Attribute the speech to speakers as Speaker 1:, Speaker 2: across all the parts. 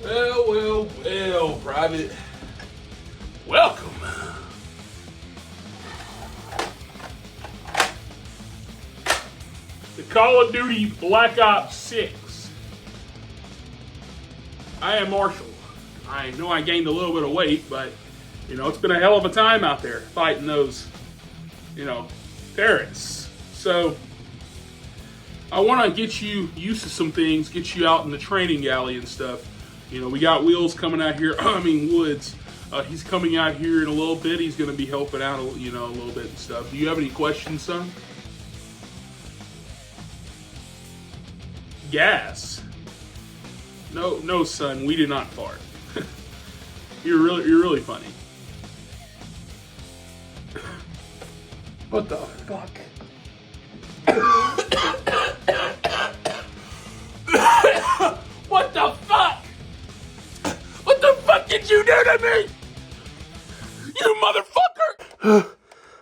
Speaker 1: Well, Private. Welcome. The Call of Duty Black Ops 6. I am Marshall. I know I gained a little bit of weight, but, it's been a hell of a time out there fighting those, terrorists. So, I want to get you used to some things, get you out in the training galley and stuff. We got Wheels coming out here, Woods. He's coming out here in a little bit. He's going to be helping out, a little bit and stuff. Do you have any questions, son? Gas. No, son, we do not fart. You're really funny. What the fuck? What the fuck? What the fuck did you do to me? You motherfucker!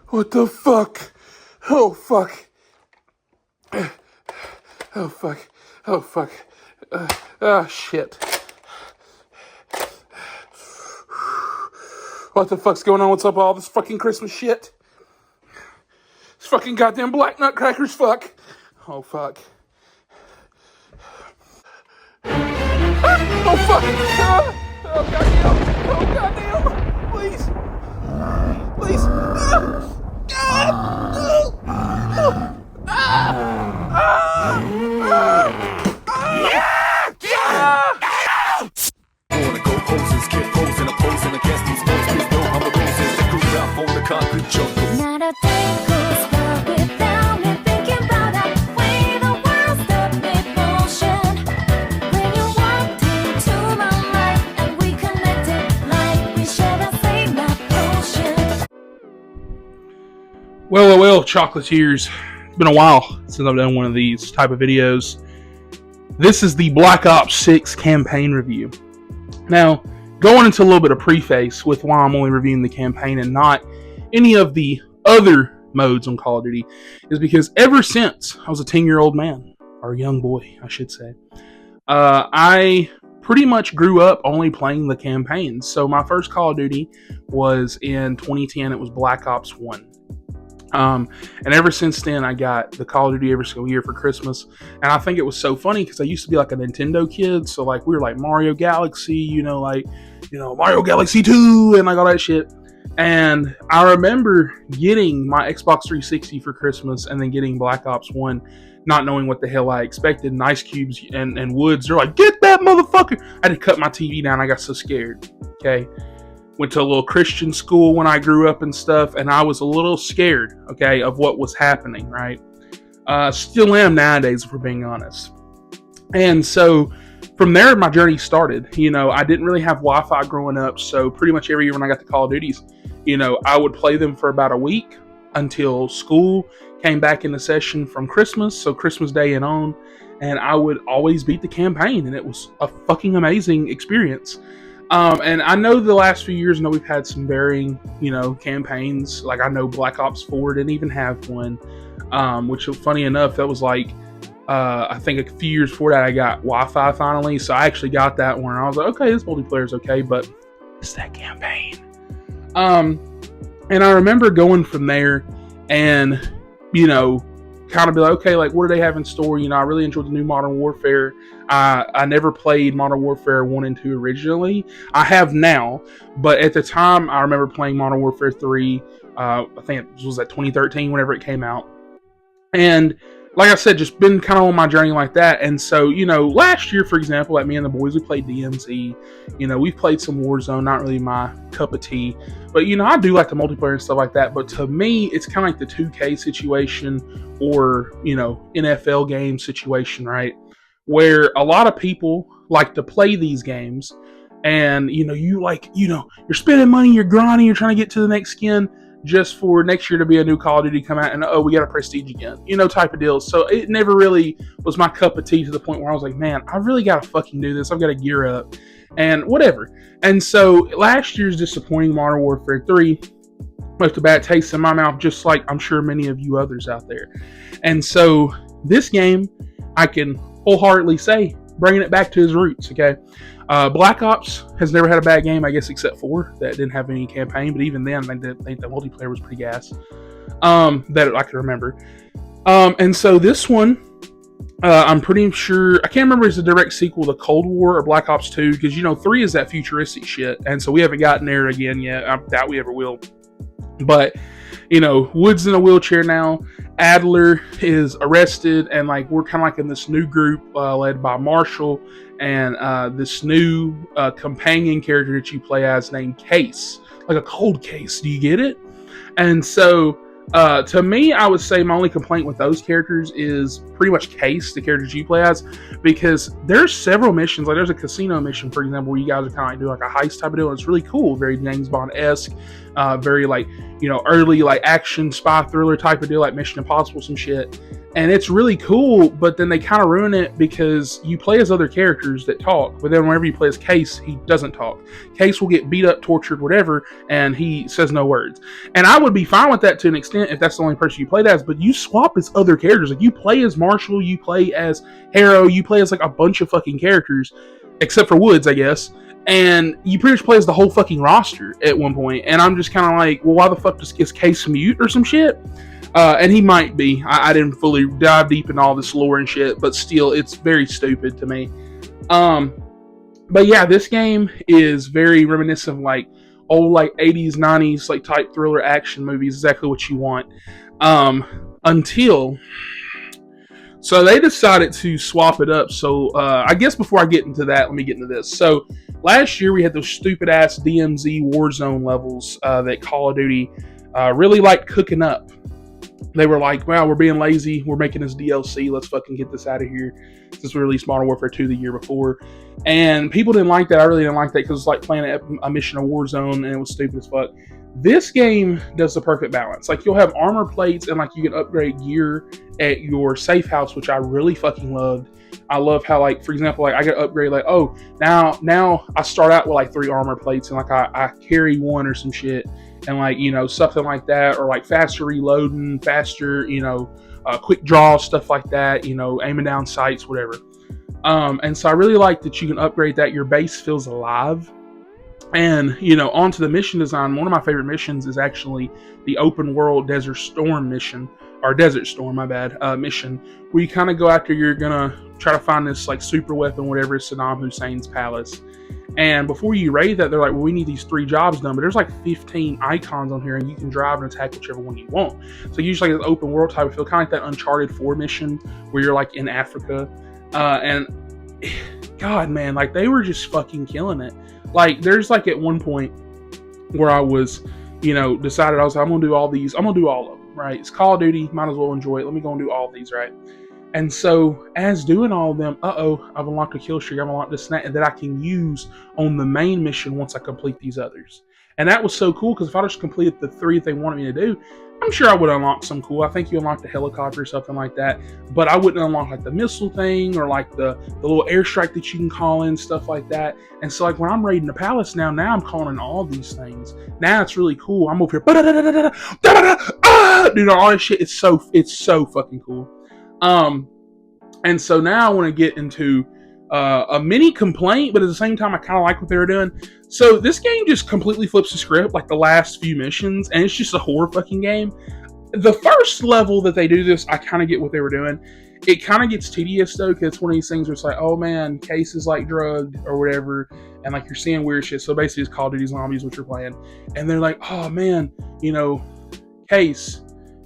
Speaker 1: What the fuck? Oh fuck. Oh fuck. Oh fuck. Shit. What the fuck's going on? What's up with all this fucking Christmas shit? This fucking goddamn black nutcrackers, fuck. Oh fuck. Oh fuck! Oh goddamn! Oh goddamn! Please! Please!
Speaker 2: Wanna go poses, get posing, opposing against these foes. Please know I'm the roses that grew out from the concrete jungle.
Speaker 3: Not a day goes by without me thinking about that way the world stopped with motion. When you walked into my life and we connected like we shared a same potion.
Speaker 1: Well, chocolatiers. It's been a while since I've done one of these type of videos. This is the Black Ops 6 campaign review. Now, going into a little bit of preface with why I'm only reviewing the campaign and not any of the other modes on Call of Duty is because ever since I was a 10-year-old man, or a young boy, I should say, I pretty much grew up only playing the campaigns. So my first Call of Duty was in 2010. It was Black Ops 1. And ever since then, I got the Call of Duty every single year for Christmas. And I think it was so funny because I used to be like a Nintendo kid. So like we were like Mario Galaxy, Mario Galaxy 2 and like all that shit. And I remember getting my Xbox 360 for Christmas and then getting Black Ops 1, not knowing what the hell I expected. And Ice Cubes and Woods, they're like, get that motherfucker. I had to cut my TV down. I got so scared. Okay. Went to a little Christian school when I grew up and stuff, and I was a little scared, okay, of what was happening, right? Still am nowadays, if we're being honest. And so from there, my journey started. I didn't really have Wi-Fi growing up, so pretty much every year when I got the Call of Duties, I would play them for about a week until school came back into session from Christmas, so Christmas Day and on, and I would always beat the campaign, and it was a fucking amazing experience. And I know the last few years, we've had some varying, campaigns. Like I know Black Ops 4 didn't even have one, which funny enough, that was like, I think a few years before that I got Wi-Fi finally. So I actually got that one. I was like, okay, this multiplayer is okay, but it's that campaign. And I remember going from there and, kind of be like, okay, like what do they have in store? I really enjoyed the new Modern Warfare. I never played Modern Warfare 1 and 2 originally. I have now, but at the time I remember playing Modern Warfare 3. I think it was at 2013 whenever it came out. And like I said, just been kind of on my journey like that. And so, last year, for example, like me and the boys, we played DMZ. We've played some Warzone, not really my cup of tea. But, I do like the multiplayer and stuff like that. But to me, it's kind of like the 2K situation or, NFL game situation, right? Where a lot of people like to play these games. And, you're spending money, you're grinding, you're trying to get to the next skin just for next year to be a new Call of Duty come out and, we got a prestige again, type of deal. So it never really was my cup of tea to the point where I was like, man, I really got to fucking do this. I've got to gear up and whatever. And so last year's disappointing Modern Warfare 3 left a bad taste in my mouth, just like I'm sure many of you others out there. And so this game, I can wholeheartedly say, bringing it back to his roots. Okay, Black Ops has never had a bad game, I guess, except for that didn't have any campaign. But even then, I think the multiplayer was pretty gas. That I can remember. And so this one, I'm pretty sure, I can't remember if it's a direct sequel to Cold War or Black Ops 2, because 3 is that futuristic shit, and so we haven't gotten there again yet. I doubt we ever will. But Wood's in a wheelchair now. Adler is arrested, and we're kind of in this new group led by Marshall and this new companion character that you play as named Case, like a cold case. Do you get it? And so to me, I would say my only complaint with those characters is pretty much Case, the characters you play as, because there's several missions. Like there's a casino mission, for example, where you guys are kind of doing a heist type of deal. And it's really cool, very James Bond-esque, very early action spy thriller type of deal, like Mission Impossible, some shit. And it's really cool, but then they kind of ruin it because you play as other characters that talk, but then whenever you play as Case, he doesn't talk. Case will get beat up, tortured, whatever, and he says no words. And I would be fine with that to an extent if that's the only person you played as, but you swap as other characters. Like you play as Marshall, you play as Harrow, you play as a bunch of fucking characters, except for Woods, I guess. And you pretty much play as the whole fucking roster at one point. And I'm just kind of like, well, why the fuck is Case mute or some shit? And he might be. I didn't fully dive deep in all this lore and shit, but still, it's very stupid to me. But yeah, this game is very reminiscent of old 80s, 90s type thriller action movies. Exactly what you want. So they decided to swap it up. So I guess before I get into that, let me get into this. So last year we had those stupid ass DMZ Warzone levels that Call of Duty really liked cooking up. They were like, wow, we're being lazy. We're making this DLC. Let's fucking get this out of here. Since we released Modern Warfare 2 the year before. And people didn't like that. I really didn't like that because it's like playing a mission of Warzone and it was stupid as fuck. This game does the perfect balance. You'll have armor plates and you can upgrade gear at your safe house, which I really fucking loved. I love how for example, I got to upgrade now I start out with 3 armor plates and I carry 1 or some shit. And something like that, or faster reloading, faster, quick draw, stuff like that, aiming down sights, whatever. And so I really like that you can upgrade that. Your base feels alive. And, onto the mission design. One of my favorite missions is actually the open world Desert Storm mission, or Desert Storm, my bad, mission, where you kind of go after, you're going to try to find this super weapon, whatever, Saddam Hussein's palace. And before you raid that, they're like, well, we need these 3 jobs done. But there's 15 icons on here, and you can drive and attack whichever one you want. So usually an open world type of feel, kind of like that Uncharted 4 mission where you're in Africa. And God, man, they were just fucking killing it. There's at one point where I was, decided I was like, I'm going to do all these. I'm going to do all of them, right? It's Call of Duty. Might as well enjoy it. Let me go and do all of these, right? And so, as doing all of them, I've unlocked a kill streak, I've unlocked this and that I can use on the main mission once I complete these others. And that was so cool, because if I just completed the 3 that they wanted me to do, I'm sure I would unlock some cool. I think you unlock the helicopter or something like that, but I wouldn't unlock the missile thing, or the little airstrike that you can call in, stuff like that. And so when I'm raiding the palace now I'm calling in all these things. Now it's really cool. I'm over here, dude, all this shit. It's so fucking cool. And so now I want to get into a mini complaint, but at the same time, I kind of like what they were doing. So this game just completely flips the script, the last few missions, and it's just a horror fucking game. The first level that they do this, I kind of get what they were doing. It kind of gets tedious though, because it's one of these things where it's oh man, Case is drugged or whatever, and you're seeing weird shit. So basically, it's Call of Duty Zombies, what you're playing, and they're like, oh man, Case,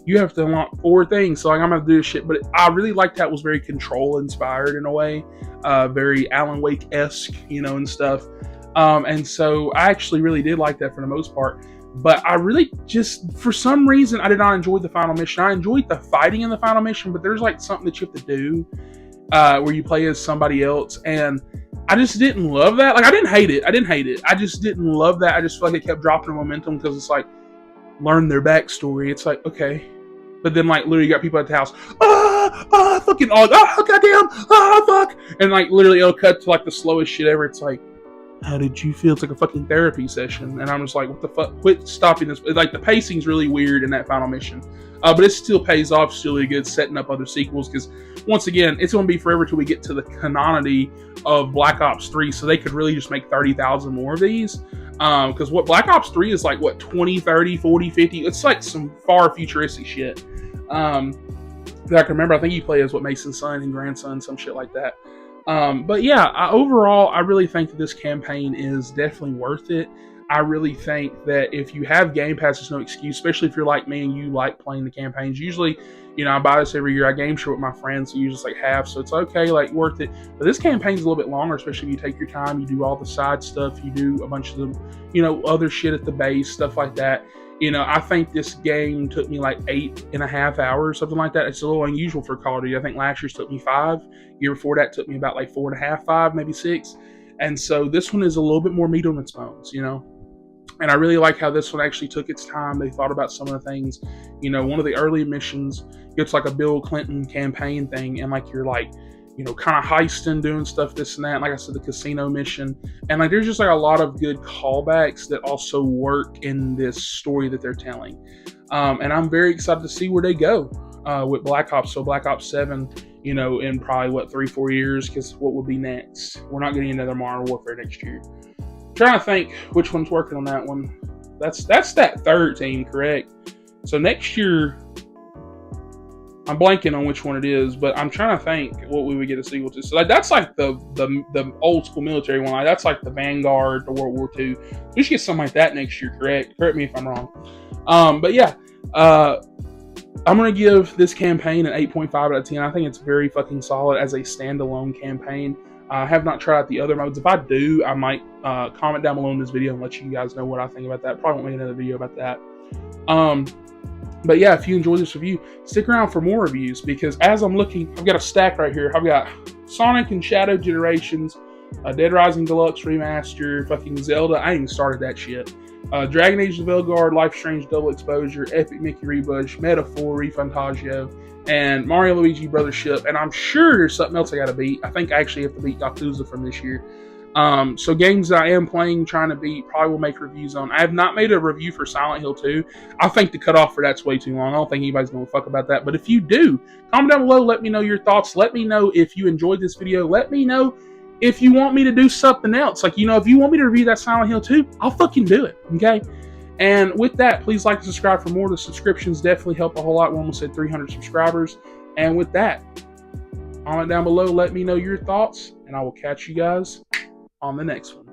Speaker 1: you have to unlock 4 things. So I'm going to do this shit. But I really liked how it was very Control inspired in a way. Very Alan Wake-esque, and stuff. And so I actually really did like that for the most part. But I really just, for some reason, I did not enjoy the final mission. I enjoyed the fighting in the final mission, but there's something that you have to do where you play as somebody else. And I just didn't love that. I didn't hate it. I just didn't love that. I just feel it kept dropping the momentum, because it's learn their backstory. It's okay. But then, literally, you got people at the house. Fucking, goddamn, fuck. And, literally, it'll cut to, the slowest shit ever. It's how did you feel? It's like a fucking therapy session. And I'm just like, what the fuck? Quit stopping this. Like, the pacing's really weird in that final mission. But it still pays off, still really good, setting up other sequels. Because, once again, it's going to be forever till we get to the canonity of Black Ops 3. So they could really just make 30,000 more of these. Because what Black Ops 3 is like, what, 20, 30, 40, 50? It's like some far futuristic shit. That I can remember. I think you play as, what, Mason's son and grandson, some shit like that. But yeah, overall, I really think that this campaign is definitely worth it. I really think that if you have Game Pass, there's no excuse, especially if you're like me and you like playing the campaigns. Usually, you know, I buy this every year. I game share with my friends, so usually it's like half, so it's okay, like worth it. But this campaign's a little bit longer, especially if you take your time, you do all the side stuff, you do a bunch of the, you know, other shit at the base, stuff like that. You know, I think this game took me like 8.5 hours, something like that. It's a little unusual for Call of Duty. I think last year's took me 5. Year before that took me about like 4.5, 5, maybe 6. And so this one is a little bit more meat on its bones, you know. And I really like how this one actually took its time. They thought about some of the things. You know, one of the early missions, it's like a Bill Clinton campaign thing, and like you're like, you know, kind of heisting, doing stuff, this and that. And like I said, the casino mission. And like there's just like a lot of good callbacks that also work in this story that they're telling. And I'm very excited to see where they go with Black Ops. So Black Ops 7, you know, in probably, what, 3-4 years, because what would be next? We're not getting another Modern Warfare next year. Trying to think which one's working on that one. That's that third team, correct? So next year, I'm blanking on which one it is, but I'm trying to think what we would get a sequel to. So like, that's like the old school military one. Like, that's like the Vanguard, the World War II. We should get something like that next year, correct? Correct me if I'm wrong. But yeah, I'm going to give this campaign an 8.5 out of 10. I think it's very fucking solid as a standalone campaign. I have not tried out the other modes. If I do, I might comment down below in this video and let you guys know what I think about that. Probably won't make another video about that. But yeah, if you enjoyed this review, stick around for more reviews, because as I'm looking, I've got a stack right here. I've got Sonic and Shadow Generations, Dead Rising Deluxe Remaster, fucking Zelda. I ain't even started that shit. Dragon Age of Veilguard, Life Strange Double Exposure, Epic Mickey Rebush, Metaphor, Refantagio, and Mario Luigi Brothership. And I'm sure there's something else I gotta beat. I think I actually have to beat Yakuza from this year. So games that I am playing, trying to beat, probably will make reviews on. I have not made a review for Silent Hill 2. I think the cutoff for that's way too long. I don't think anybody's going to fuck about that. But if you do, comment down below. Let me know your thoughts. Let me know if you enjoyed this video. Let me know if you want me to do something else. Like, you know, if you want me to review that Silent Hill 2, I'll fucking do it. Okay? And with that, please like and subscribe for more. The subscriptions definitely help a whole lot. We almost hit 300 subscribers. And with that, comment down below. Let me know your thoughts. And I will catch you guys on the next one.